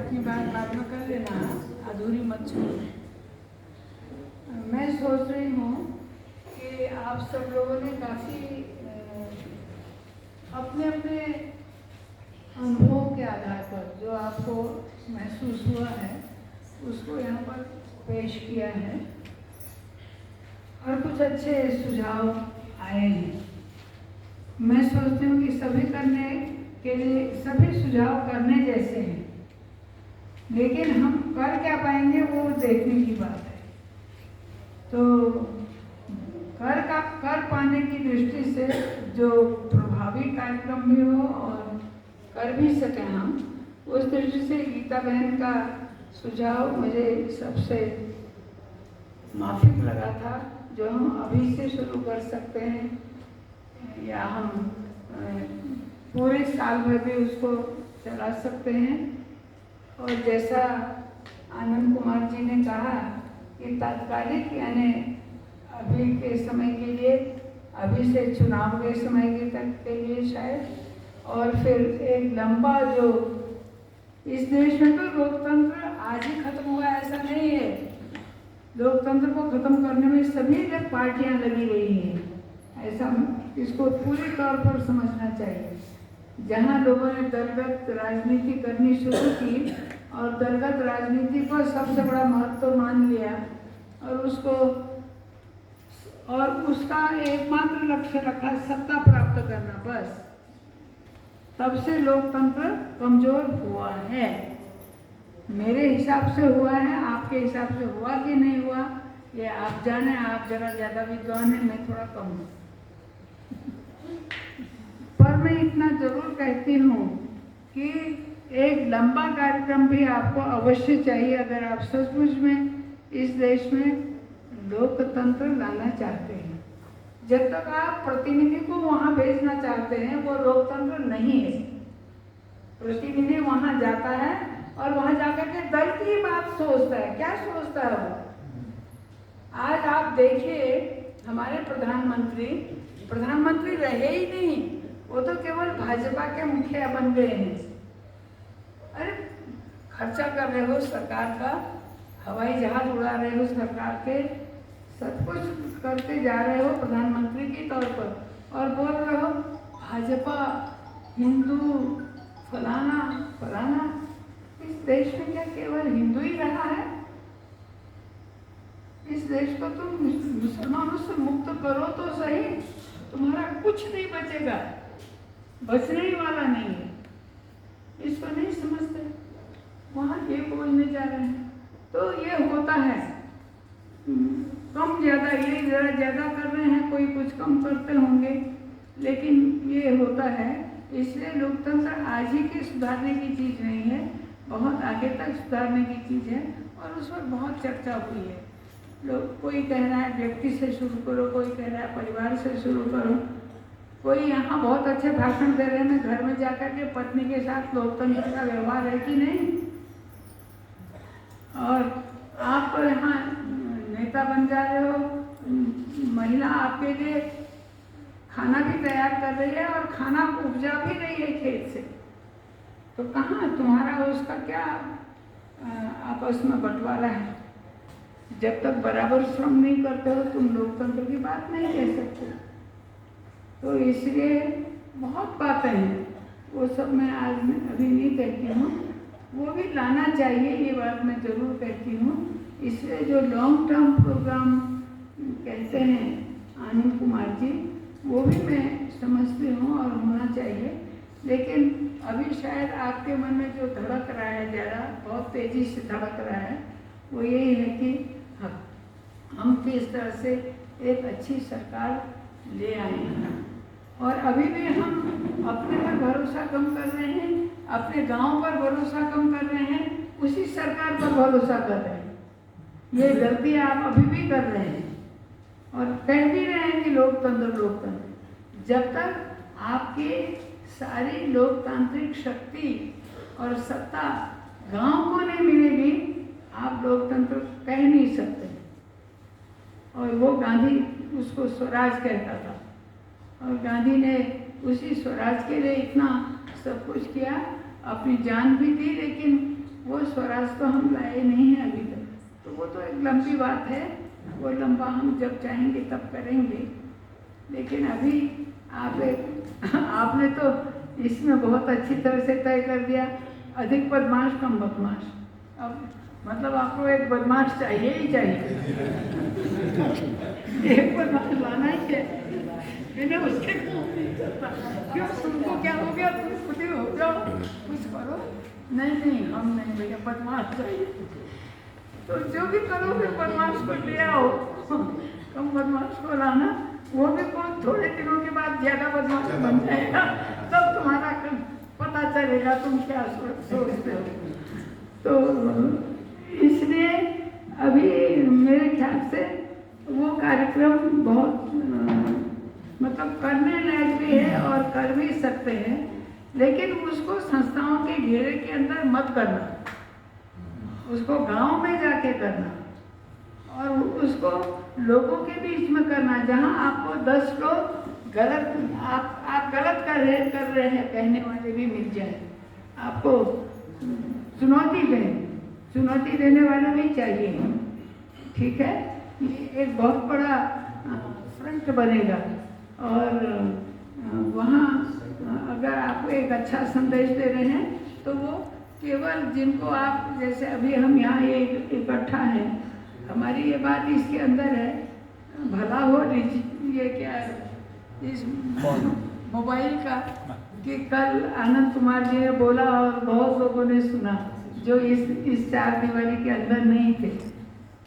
अपनी बात बाद में कर लेना, अधूरी मत छोड़ो। मैं सोच रही हूँ कि आप सब लोगों ने काफ़ी अपने अपने अनुभव के आधार पर जो आपको महसूस हुआ है उसको यहाँ पर पेश किया है और कुछ अच्छे सुझाव आए हैं। मैं सोचती हूँ कि सभी करने के लिए सभी सुझाव करने जैसे हैं, लेकिन हम कर क्या पाएंगे वो देखने की बात है। तो कर पाने की दृष्टि से जो प्रभावी कार्यक्रम भी हो और कर भी सकें हम, उस दृष्टि से गीता बहन का सुझाव मुझे सबसे माफिक लगा था, जो हम अभी से शुरू कर सकते हैं या हम पूरे साल भर भी उसको चला सकते हैं। और जैसा आनंद कुमार जी ने कहा कि तात्कालिक यानी अभी के समय के लिए, अभी से चुनाव के समय के तक के लिए शायद, और फिर एक लंबा जो इस देश में तो लोकतंत्र आज ही खत्म हुआ ऐसा नहीं है। लोकतंत्र को खत्म करने में सभी जब पार्टियां लगी रही हैं, ऐसा इसको पूरी तौर पर समझना चाहिए। जहां लोगों ने दलगत राजनीति करनी शुरू की और दलगत राजनीति को सबसे बड़ा महत्व मान लिया और उसका एकमात्र लक्ष्य रखा सत्ता प्राप्त करना, बस तब से लोकतंत्र कमजोर हुआ है। मेरे हिसाब से हुआ है, आपके हिसाब से हुआ कि नहीं हुआ ये आप जाने। आप जरा ज़्यादा विद्वान हैं, मैं थोड़ा कम हूँ। पर मैं इतना जरूर कहती हूँ कि एक लंबा कार्यक्रम भी आपको अवश्य चाहिए अगर आप सचमुच में इस देश में लोकतंत्र लाना चाहते हैं। जब तक आप प्रतिनिधि को वहाँ भेजना चाहते हैं वो लोकतंत्र नहीं है। प्रतिनिधि वहाँ जाता है और वहाँ जाकर के दल की बात सोचता है। क्या सोचता है वो? आज आप देखिए हमारे प्रधानमंत्री रहे ही नहीं, वो तो केवल भाजपा के मुखिया बन गए हैं। अरे खर्चा कर रहे हो सरकार का, हवाई जहाज उड़ा रहे हो सरकार के, सब कुछ करते जा रहे हो प्रधानमंत्री के तौर पर और बोल रहे हो भाजपा हिंदू फलाना फलाना। इस देश में क्या केवल हिंदू ही रहा है? इस देश को तुम मुसलमानों से मुक्त करो तो सही, तुम्हारा कुछ नहीं बचेगा, बचने ही वाला नहीं है। इसको नहीं समझते, वहाँ ये बोलने जा रहे हैं। तो ये होता है, कम ज़्यादा, ये ज़रा ज़्यादा कर रहे हैं, कोई कुछ कम करते होंगे, लेकिन ये होता है। इसलिए लोकतंत्र आज ही की सुधारने की चीज़ नहीं है, बहुत आगे तक सुधारने की चीज़ है और उस पर बहुत चर्चा हुई है। लोग, कोई कह रहा है व्यक्ति से शुरू करो, कोई कह रहा है परिवार से शुरू करो, कोई यहाँ बहुत अच्छे भाषण दे रहे हैं घर में जाकर के पत्नी के साथ लोकतंत्र का व्यवहार है कि नहीं। और आप यहाँ नेता बन जा रहे हो, महिला आपके लिए खाना भी तैयार कर रही है और खाना उपजा भी रही है खेत से, तो कहाँ तुम्हारा उसका क्या आपस में बंटवारा है? जब तक बराबर श्रम नहीं करते हो तुम लोकतंत्र की बात नहीं कह सकते। तो इसलिए बहुत बातें हैं, वो सब मैं आज अभी नहीं कहती हूँ, वो भी लाना चाहिए, ये बात मैं जरूर कहती हूँ। इसलिए जो लॉन्ग टर्म प्रोग्राम कहते हैं आनंद कुमार जी, वो भी मैं समझती हूँ और होना चाहिए। लेकिन अभी शायद आपके मन में जो धड़क रहा है, ज़्यादा बहुत तेज़ी से धड़क रहा है, वो यही है कि हम किस तरह से एक अच्छी सरकार ले आए हैं। और अभी भी हम अपने पर भरोसा कम कर रहे हैं, अपने गांव पर भरोसा कम कर रहे हैं, उसी सरकार पर भरोसा कर रहे हैं। ये गलती आप अभी भी कर रहे हैं और कह भी रहे हैं कि लोकतंत्र। जब तक आपकी सारी लोकतांत्रिक शक्ति और सत्ता गांव को नहीं मिलेगी, आप लोकतंत्र कह नहीं सकते। और वो गांधी उसको स्वराज कहता था और गांधी ने उसी स्वराज के लिए इतना सब कुछ किया, अपनी जान भी दी, लेकिन वो स्वराज तो हम लाए नहीं हैं अभी तक, तो वो तो एक लंबी बात है, वो लंबा हम जब चाहेंगे तब करेंगे। लेकिन अभी आपने तो इसमें बहुत अच्छी तरह से तय कर दिया, अधिक बदमाश कम बदमाश। अब मतलब आपको एक बदमाश चाहिए ही चाहिए, एक बदमाश लाना ही है, बिना उसके क्यों, तुमको क्या हो गया, तुम खुद ही हो जाओ, कुछ करो। नहीं, हम नहीं भैया, बदमाश चाहिए। तो जो भी करो फिर बदमाश को ले आओ, कम बदमाश को लाना, वो भी कौन थोड़े दिनों के बाद ज्यादा बदमाश बन जाएगा, तब तुम्हारा पता चलेगा तुम क्या सोचते हो। तो इसलिए अभी मेरे ख्याल से वो कार्यक्रम बहुत मतलब करने लायक भी है और कर भी सकते हैं, लेकिन उसको संस्थाओं के घेरे के अंदर मत करना, उसको गांव में जाके करना और उसको लोगों के बीच में करना, जहां आपको 10 लोग गलत आप गलत कर रहे हैं कहने वाले भी मिल जाए, आपको चुनौती देने वाले भी चाहिए। ठीक है, ये एक बहुत बड़ा फ्रंट बनेगा और वहाँ अगर आप एक अच्छा संदेश दे रहे हैं तो वो केवल जिनको आप, जैसे अभी हम यहाँ ये इकट्ठा हैं, हमारी ये बात इसके अंदर है, भला हो ये क्या है इस मोबाइल का, कि कल आनंद कुमार जी ने बोला और बहुत लोगों ने सुना जो इस 4 दिवारी के अंदर नहीं थे।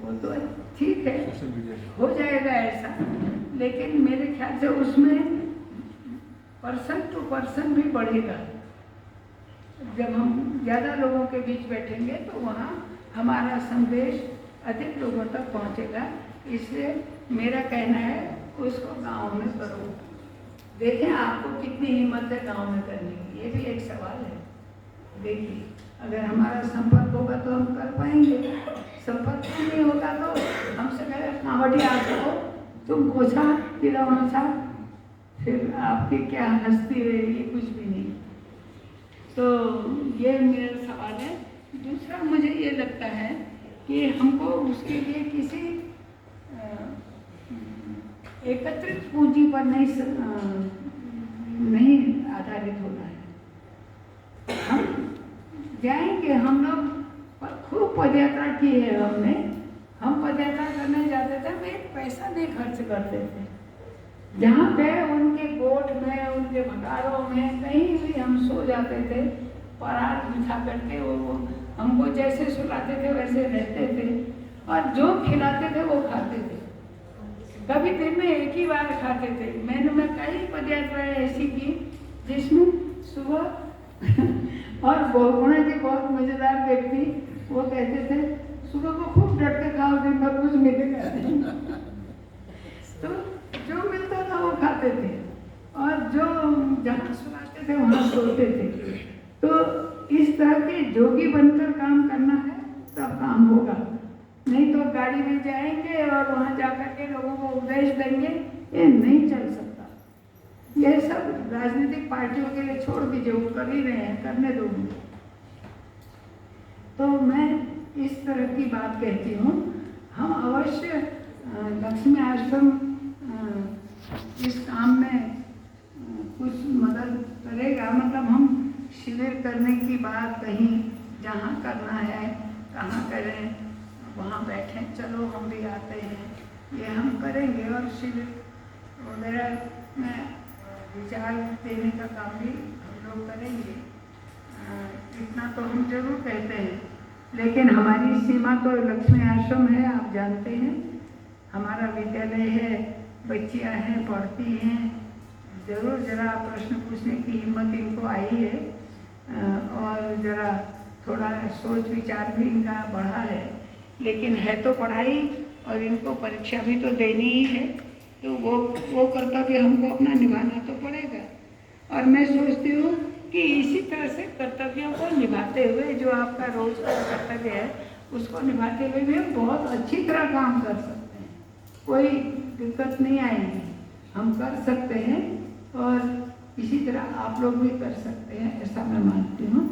वो तो ठीक है, हो जाएगा ऐसा, लेकिन मेरे ख्याल से उसमें पर्सन टू पर्सन भी बढ़ेगा। जब हम ज़्यादा लोगों के बीच बैठेंगे तो वहाँ हमारा संदेश अधिक लोगों तक पहुँचेगा। इसलिए मेरा कहना है उसको गांव में करो। देखें आपको कितनी हिम्मत है गांव में करने की, ये भी एक सवाल है। देखिए अगर हमारा संपर्क होगा तो हम कर पाएंगे, संपर्क नहीं होगा तो हमसे कहे कांवड़ी आ जाओ, तुम पोछा खिलौना, फिर आपकी क्या हस्ती रहेगी, कुछ भी नहीं। तो ये मेरा सवाल है। दूसरा मुझे ये लगता है कि हमको उसके लिए किसी एकत्रित पूंजी पर नहीं आधारित होना है। हम जाएंगे, हम लोग खूब पदयात्रा की है हमने, हम पदयात्रा करने जाते थे, हम एक पैसा नहीं खर्च करते थे। जहाँ गए उनके गोठ में, उनके भंडारों में, कहीं भी हम सो जाते थे, परात बिछा करके वो हमको जैसे सुलाते थे वैसे रहते थे, और जो खिलाते थे वो खाते थे। कभी दिन में एक ही बार खाते थे। मैं कई पदयात्राएं ऐसी की जिसमें सुबह और बहुगुणा के बहुत मजेदार व्यक्ति वो कहते थे सुबह को खूब डट के खाओ, दिन भर कुछ मिलेगा नहीं। तो जो मिलता था वो खाते थे और जो जहाँ सुलाते थे वहाँ सोते थे। तो इस तरह के जोगी बनकर काम करना है तब काम होगा, नहीं तो गाड़ी में जाएंगे और वहाँ जाकर के लोगों को उपदेश देंगे, ये नहीं चल सकता। ये सब राजनीतिक पार्टियों के लिए छोड़ दीजिए, वो कर ही रहे हैं, करने दो। तो मैं इस तरह की बात कहती हूँ, हम अवश्य लक्ष्मी आश्रम इस काम में कुछ मदद करेगा। मतलब हम शिविर करने की बात कहीं जहाँ करना है कहाँ करें, वहाँ बैठें, चलो हम भी आते हैं, ये हम करेंगे। और शिविर वगैरह में विचार देने का काम भी हम लोग करेंगे। इतना तो हम जरूर कहते हैं, लेकिन हमारी सीमा तो लक्ष्मी आश्रम है, आप जानते हैं। हमारा विद्यालय है, बच्चियाँ हैं, पढ़ती हैं, ज़रूर ज़रा प्रश्न पूछने की हिम्मत इनको आई है और ज़रा थोड़ा सोच विचार भी इनका बढ़ा है। लेकिन है तो पढ़ाई और इनको परीक्षा भी तो देनी ही है, तो वो कर्तव्य हमको अपना निभाना तो पड़ेगा। और मैं सोचती हूँ कि इसी तरह से कर्तव्यों को निभाते हुए, जो आपका रोज का कर्तव्य है उसको निभाते हुए भी हम बहुत अच्छी तरह काम कर सकते हैं, कोई दिक्कत नहीं आएगी, हम कर सकते हैं। और इसी तरह आप लोग भी कर सकते हैं, ऐसा मैं मानती हूँ।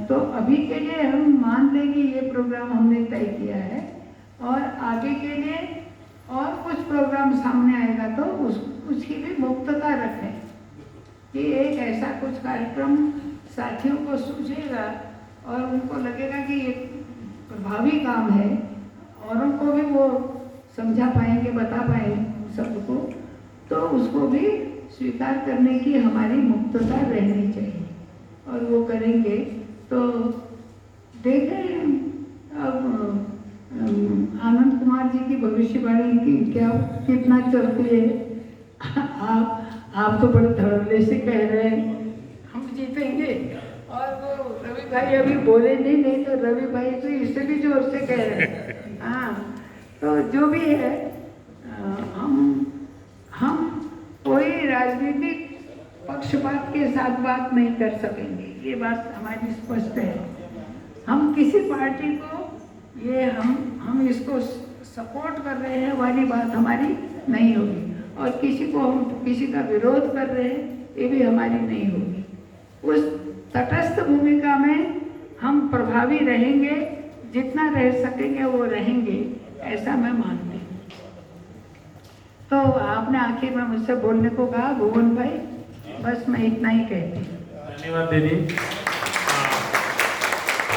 तो अभी के लिए हम मान लें कि ये प्रोग्राम हमने तय किया है, और आगे के लिए और कुछ प्रोग्राम सामने आएगा तो उसकी भी मुक्तता रखें कि एक ऐसा कुछ कार्यक्रम साथियों को सूझेगा और उनको लगेगा कि ये प्रभावी काम है, और उनको भी वो समझा पाएंगे, बता पाएंगे सबको, तो उसको भी स्वीकार करने की हमारी मुक्तता रहनी चाहिए, और वो करेंगे तो देखें। अब आनंद कुमार जी की भविष्यवाणी की क्या कितना चलती है। आप तो बड़े धड़ल्ले से कह रहे हैं हम जीतेंगे, और वो रवि भाई अभी बोले नहीं तो रवि भाई तो इससे भी जोर से कह रहे हैं। हाँ, तो जो भी है, हम कोई राजनीतिक पक्षपात के साथ बात नहीं कर सकेंगे, ये बात हमारी स्पष्ट है। हम किसी पार्टी को ये हम इसको सपोर्ट कर रहे हैं वाली बात हमारी नहीं होगी, और किसी को हम किसी का विरोध कर रहे हैं ये भी हमारी नहीं होगी। उस तटस्थ भूमिका में हम प्रभावी रहेंगे, जितना रह सकेंगे वो रहेंगे, ऐसा मैं मानती हूँ। तो आपने आखिर में मुझसे बोलने को कहा भुवन भाई, बस मैं इतना ही कहती हूँ। धन्यवाद दीदी।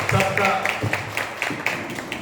सबका